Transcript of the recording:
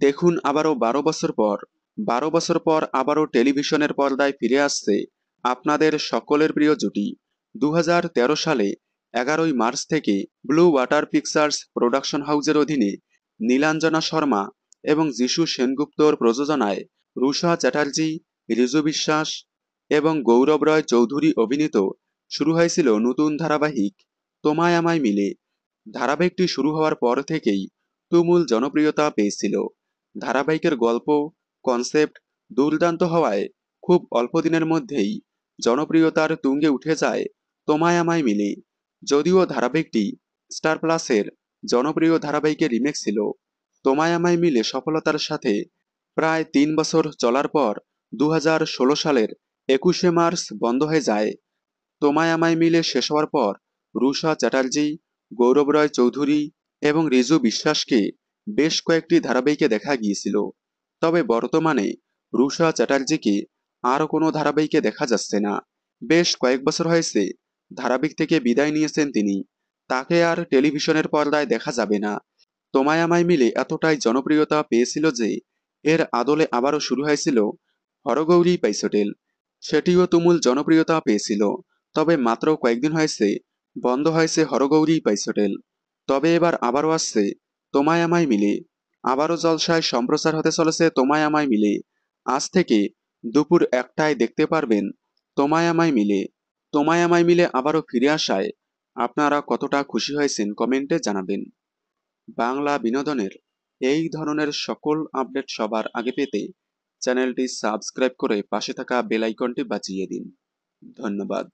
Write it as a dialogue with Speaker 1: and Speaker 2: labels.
Speaker 1: দেখুন আবারও ১২ বছর পর ১২ বছর পর আবারও টেলিভিশনের পর্দায় ফিরে আসছে আপনাদের সকলের প্রিয় জুটি। ২০১৩ সালে ১১ই মার্চ থেকে ব্লু ওয়াটার পিকচার্স প্রোডাকশন হাউসের অধীনে নীলাঞ্জনা শর্মা এবং যিশু সেনগুপ্তর প্রযোজনায় রুষা চ্যাটার্জি, রিজু বিশ্বাস এবং গৌরব রয় চৌধুরী অভিনীত শুরু হয়েছিল নতুন ধারাবাহিক তোমায় আমায় মিলে। ধারাবাহিকটি শুরু হওয়ার পর থেকেই তুমুল জনপ্রিয়তা পেয়েছিল। ধারাবাহিকের গল্প, কনসেপ্ট দুর্দান্ত হওয়ায় খুব অল্প দিনের মধ্যেই জনপ্রিয়তার তুঙ্গে উঠে যায় তোমায় আমায় মিলে। যদিও ধারাবাহিকটি স্টার প্লাসের জনপ্রিয় ধারাবাহিকের রিমেক ছিল, তোমায় আমায় মিলে সফলতার সাথে প্রায় ৩ বছর চলার পর ২০১৬ সালের ২১শে মার্চ বন্ধ হয়ে যায়। তোমায় আমায় মিলে শেষ হওয়ার পর রুষা চ্যাটার্জি, গৌরব রয় চৌধুরী এবং রিজু বিশ্বাসকে বেশ কয়েকটি ধারাবাহিকে দেখা গিয়েছিল। তবে বর্তমানে রুষা চ্যাটার্জিকে আর কোনো ধারাবাহিকে দেখা যাচ্ছে না। বেশ কয়েক বছর হয়েছে ধারাবাহিক থেকে বিদায় নিয়েছেন তিনি। তাকে আর টেলিভিশনের পর্দায় দেখা যাবে না। তোমায় আমায় মিলে এতটাই জনপ্রিয়তা পেয়েছিল যে এর আদলে আবারও শুরু হয়েছিল হরগৌরী পাইসোটেল। সেটিও তুমুল জনপ্রিয়তা পেয়েছিল। তবে মাত্র কয়েকদিন হয়েছে বন্ধ হয়েছে হরগৌরী পাইসোটেল। তবে এবার আবারও আসছে তোমায় আমায় মিলে। আবারও জলসায় সম্প্রচার হতে চলেছে তোমায় আমায় মিলে। আজ থেকে দুপুর ১টায় দেখতে পারবেন তোমায় আমায় মিলে। তোমায় আমায় মিলে আবারও ফিরে আসায় আপনারা কতটা খুশি হয়েছেন কমেন্টে জানাবেন। বাংলা বিনোদনের এই ধরনের সকল আপডেট সবার আগে পেতে চ্যানেলটি সাবস্ক্রাইব করে পাশে থাকা বেল আইকনটি বাজিয়ে দিন। ধন্যবাদ।